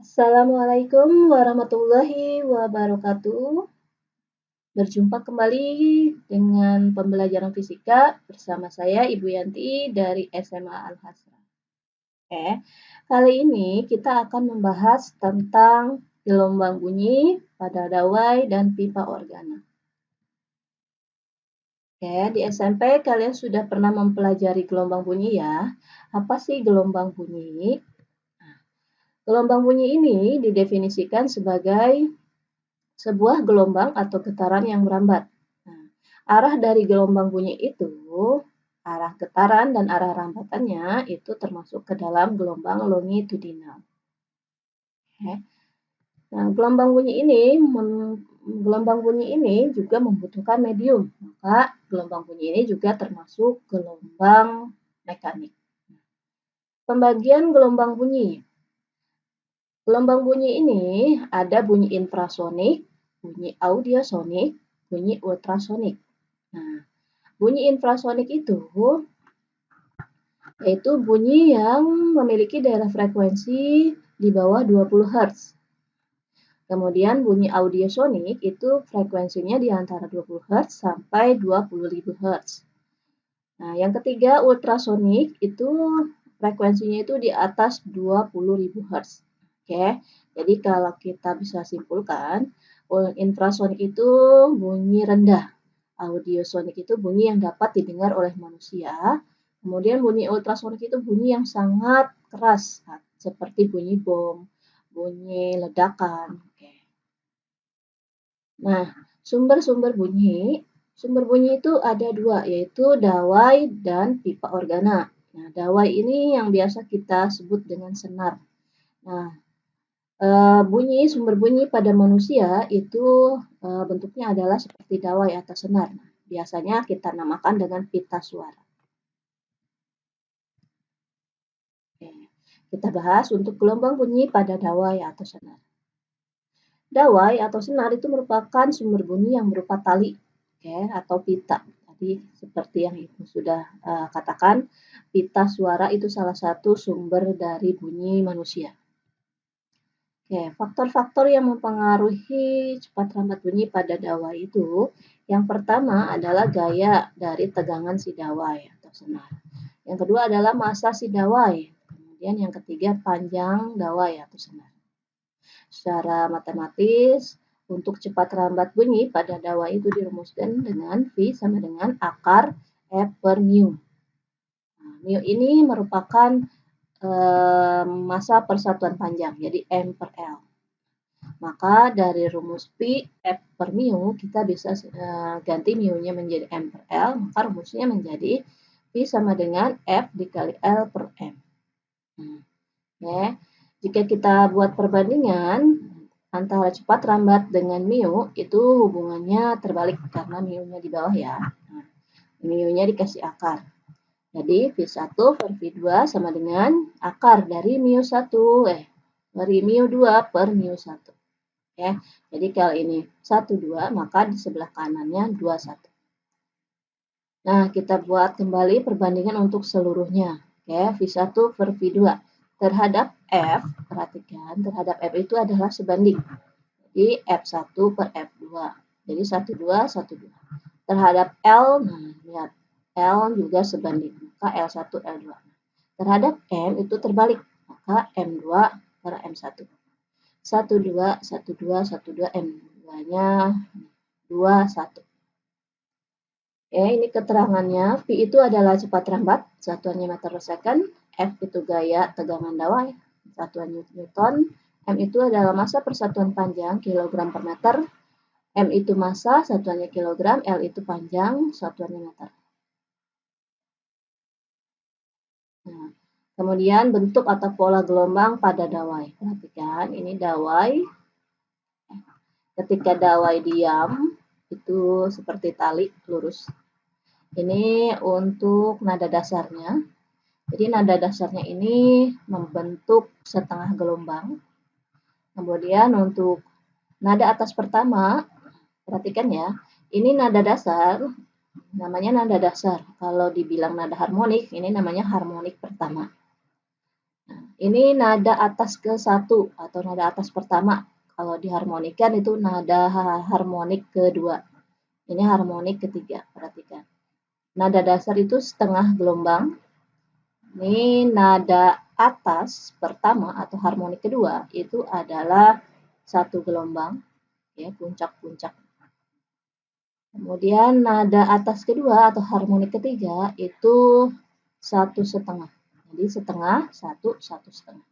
Assalamualaikum warahmatullahi wabarakatuh. Berjumpa kembali dengan pembelajaran fisika bersama saya Ibu Yanti dari SMA Al-Hasra. Oke, kali ini kita akan membahas tentang gelombang bunyi pada dawai dan pipa organa. Oke, di SMP kalian sudah pernah mempelajari gelombang bunyi ya. Apa sih gelombang bunyi? Gelombang bunyi ini didefinisikan sebagai sebuah gelombang atau getaran yang merambat. Nah, arah dari gelombang bunyi itu, arah getaran dan arah rambatannya itu termasuk ke dalam gelombang longitudinal. Oke. Nah, gelombang bunyi ini juga membutuhkan medium, maka gelombang bunyi ini juga termasuk gelombang mekanik. Pembagian gelombang bunyi. Gelombang bunyi ini ada bunyi infrasonik, bunyi audiosonik, bunyi ultrasonik. Nah, bunyi infrasonik itu yaitu bunyi yang memiliki daerah frekuensi di bawah 20 Hz. Kemudian bunyi audiosonik itu frekuensinya di antara 20 Hz sampai 20.000 Hz. Nah, yang ketiga ultrasonik itu frekuensinya itu di atas 20.000 Hz. Oke, jadi kalau kita bisa simpulkan, infrasonik itu bunyi rendah, audiosonik itu bunyi yang dapat didengar oleh manusia, kemudian bunyi ultrasonik itu bunyi yang sangat keras, seperti bunyi bom, bunyi ledakan. Oke. Nah, sumber-sumber bunyi itu ada dua, yaitu dawai dan pipa organa. Nah, dawai ini yang biasa kita sebut dengan senar. Nah, sumber bunyi pada manusia itu bentuknya adalah seperti dawai atau senar. Biasanya kita namakan dengan pita suara. Oke. Kita bahas untuk gelombang bunyi pada dawai atau senar. Dawai atau senar itu merupakan sumber bunyi yang berupa tali, atau pita. Jadi seperti yang Ibu sudah katakan, pita suara itu salah satu sumber dari bunyi manusia. Oke, faktor-faktor yang mempengaruhi cepat lambat bunyi pada dawai itu, yang pertama adalah gaya dari tegangan si dawai atau senar. Yang kedua adalah massa si dawai. Kemudian yang ketiga panjang dawai atau senar. Secara matematis, untuk cepat lambat bunyi pada dawai itu dirumuskan dengan V sama dengan akar F per mu. Nah, mu ini merupakan massa persatuan panjang, jadi M per L. Maka dari rumus P F per mu, kita bisa ganti mu-nya menjadi M per L, maka rumusnya menjadi P sama dengan F dikali L per M. Ya. Jika kita buat perbandingan antara cepat lambat dengan mu, itu hubungannya terbalik karena mu-nya di bawah ya. Nah, mu-nya dikasih akar. Jadi V1 per V2 sama dengan akar dari dari mu2 per mu1. Ya. Jadi kalau ini 1, 2, maka di sebelah kanannya 2, 1. Nah, kita buat kembali perbandingan untuk seluruhnya. Oke, V1 per V2 terhadap F, perhatikan, terhadap F itu adalah sebanding. Jadi F1 per F2. Jadi 1, 2, 1, 2. Terhadap L, nah lihat, L juga sebanding, maka L1, L2. Terhadap M itu terbalik, maka M2 per M1. 1, 2, 1, 2, 1, 2, M2-nya 2, 1. Oke, ini keterangannya. V itu adalah cepat lambat, satuannya meter per second. F itu gaya tegangan dawai, satuan Newton. M itu adalah massa persatuan panjang, kilogram per meter. M itu massa, satuannya kilogram. L itu panjang, satuannya meter. Nah, kemudian bentuk atau pola gelombang pada dawai. Perhatikan, ini dawai. Ketika dawai diam, itu seperti tali lurus. Ini untuk nada dasarnya. Jadi nada dasarnya ini membentuk setengah gelombang. Kemudian untuk nada atas pertama, perhatikan ya, ini nada dasar, namanya nada dasar. Kalau dibilang nada harmonik, ini namanya harmonik pertama. Nah, ini nada atas ke-1 atau nada atas pertama. Kalau diharmonikan itu nada harmonik kedua. Ini harmonik ketiga, perhatikan. Nada dasar itu setengah gelombang. Ini nada atas pertama atau harmonik kedua itu adalah satu gelombang, ya, puncak-puncak. Kemudian nada atas kedua atau harmonik ketiga itu satu setengah. Jadi setengah, satu, satu setengah.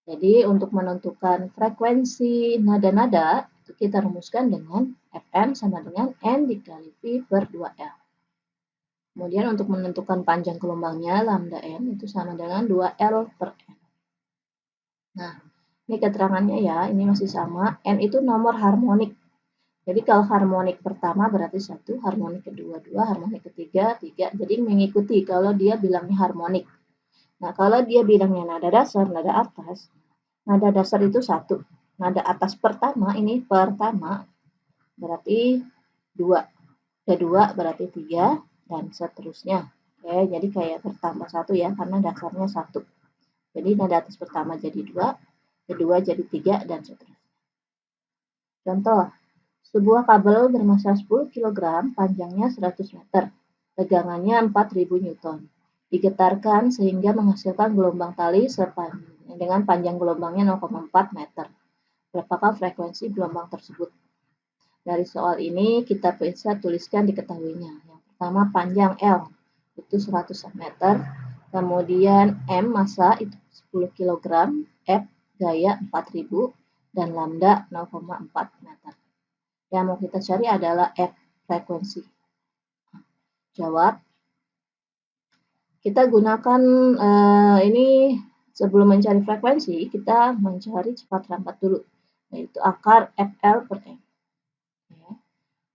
Jadi untuk menentukan frekuensi nada-nada, kita rumuskan dengan Fm sama dengan N dikali V per 2L. Kemudian untuk menentukan panjang gelombangnya, lambda N itu sama dengan 2L per N. Nah, ini keterangannya ya, ini masih sama. N itu nomor harmonik. Jadi kalau harmonik pertama berarti 1, harmonik kedua 2, harmonik ketiga 3. Jadi mengikuti kalau dia bilangnya harmonik. Nah, kalau dia bilangnya nada dasar, nada dasar itu 1. Nada atas pertama ini pertama berarti 2. Kedua berarti 3 dan seterusnya. Oke, jadi kayak bertambah 1 ya karena dasarnya 1. Jadi nada atas pertama jadi 2, kedua jadi 3 dan seterusnya. Contoh, sebuah kabel bermassa 10 kg, panjangnya 100 meter, tegangannya 4000 Newton. Digetarkan sehingga menghasilkan gelombang tali dengan panjang gelombangnya 0,4 meter. Berapakah frekuensi gelombang tersebut? Dari soal ini kita bisa tuliskan diketahuinya. Yang pertama panjang L itu 100 meter, kemudian M massa itu 10 kg, F gaya 4000 dan lambda 0,4 meter. Yang mau kita cari adalah F frekuensi. Jawab. Kita gunakan ini sebelum mencari frekuensi, kita mencari cepat rampat dulu, yaitu akar FL per M.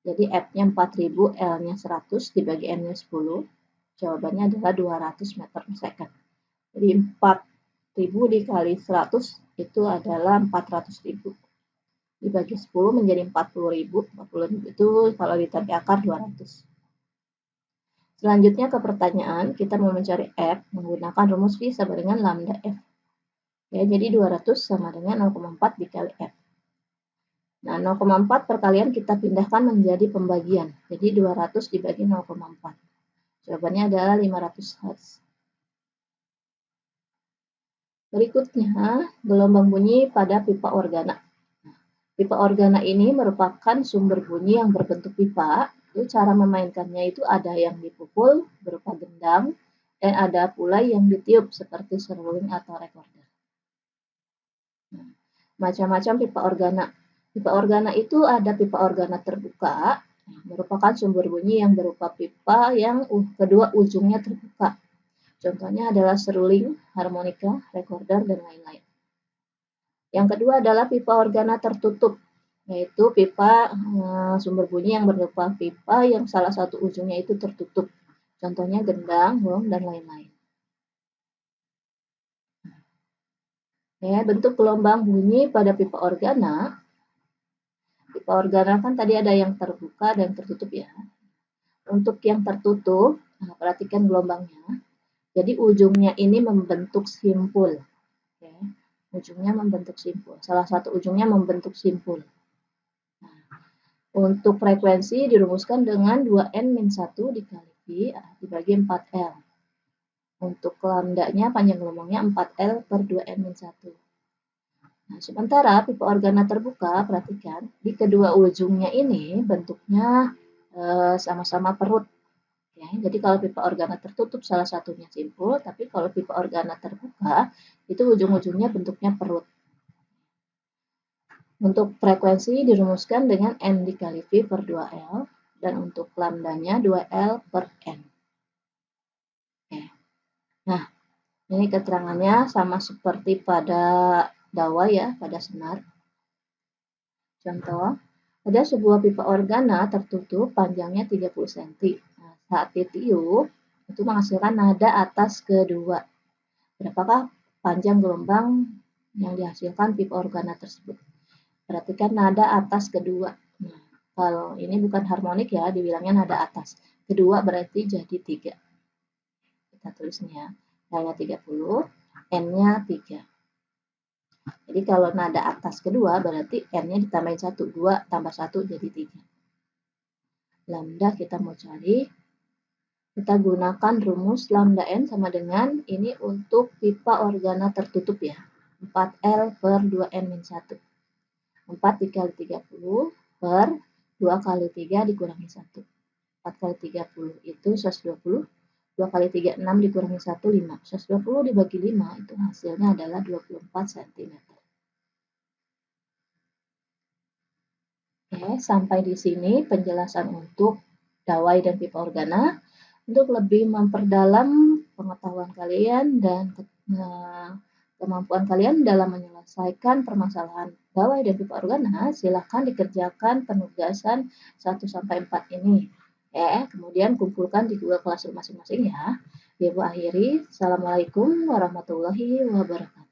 Jadi F-nya 4000, L-nya 100, dibagi M-nya 10. Jawabannya adalah 200 meter per second. Jadi 4000 dikali 100 itu adalah 400.000. Dibagi 10 menjadi 40.000. 40.000 itu kalau ditarik akar 200. Selanjutnya ke pertanyaan, kita mau mencari F menggunakan rumus V sama dengan lambda F. Ya, jadi 200 sama dengan 0,4 dikali F. Nah, 0,4 perkalian kita pindahkan menjadi pembagian. Jadi 200 dibagi 0,4. Jawabannya adalah 500 Hz. Berikutnya, gelombang bunyi pada pipa organa. Pipa organa ini merupakan sumber bunyi yang berbentuk pipa. Cara memainkannya itu ada yang dipukul berupa gendang, dan ada pula yang ditiup seperti seruling atau recorder. Macam-macam pipa organa. Pipa organa itu ada pipa organa terbuka, merupakan sumber bunyi yang berupa pipa yang kedua ujungnya terbuka. Contohnya adalah seruling, harmonika, recorder, dan lain-lain. Yang kedua adalah pipa organa tertutup, yaitu pipa sumber bunyi yang berupa pipa yang salah satu ujungnya itu tertutup. Contohnya gendang, gong, dan lain-lain. Ya, bentuk gelombang bunyi pada pipa organa. Pipa organa kan tadi ada yang terbuka dan tertutup ya. Untuk yang tertutup, nah, perhatikan gelombangnya. Jadi ujungnya ini membentuk simpul. Ya, ujungnya membentuk simpul. Salah satu ujungnya membentuk simpul. Nah, untuk frekuensi dirumuskan dengan 2N-1 dikali V dibagi 4L. Untuk lambdanya panjang gelombangnya 4L per 2N-1. Nah, sementara pipa organa terbuka, perhatikan, di kedua ujungnya ini bentuknya sama-sama perut. Ya, jadi kalau pipa organa tertutup salah satunya simpul, tapi kalau pipa organa terbuka, itu ujung-ujungnya bentuknya perut. Untuk frekuensi dirumuskan dengan N dikali V per 2L, dan untuk lambdanya 2L per N. Oke. Nah, ini keterangannya sama seperti pada dawai ya, pada senar. Contoh, ada sebuah pipa organa tertutup panjangnya 30 cm. Nah, saat ditiup, itu menghasilkan nada atas kedua. Berapakah panjang gelombang yang dihasilkan pipa organa tersebut? Perhatikan nada atas kedua. Nah, kalau ini bukan harmonik ya, dibilangnya nada atas. Kedua berarti jadi 3. Kita tulis nih ya. L-nya 30, N-nya 3. Jadi kalau nada atas kedua berarti N-nya ditambahin 1, 2 tambah 1 jadi 3. Lambda kita mau cari, kita gunakan rumus lambda N sama dengan ini untuk pipa organa tertutup ya, 4L per 2N-1. 4 dikali 30 per 2 kali 3 dikurangi 1. 4 kali 30 itu 120, 2 kali 3, 6 dikurangi 1, 5. 120 dibagi 5 itu hasilnya adalah 24 cm. Oke, sampai di sini penjelasan untuk dawai dan pipa organa. Untuk lebih memperdalam pengetahuan kalian dan kemampuan kalian dalam menyelesaikan permasalahan dawai dan pipa organa, silakan dikerjakan penugasan 1-4 ini. Kemudian kumpulkan di Google Classroom masing-masing ya. Ibu akhiri, Assalamualaikum warahmatullahi wabarakatuh.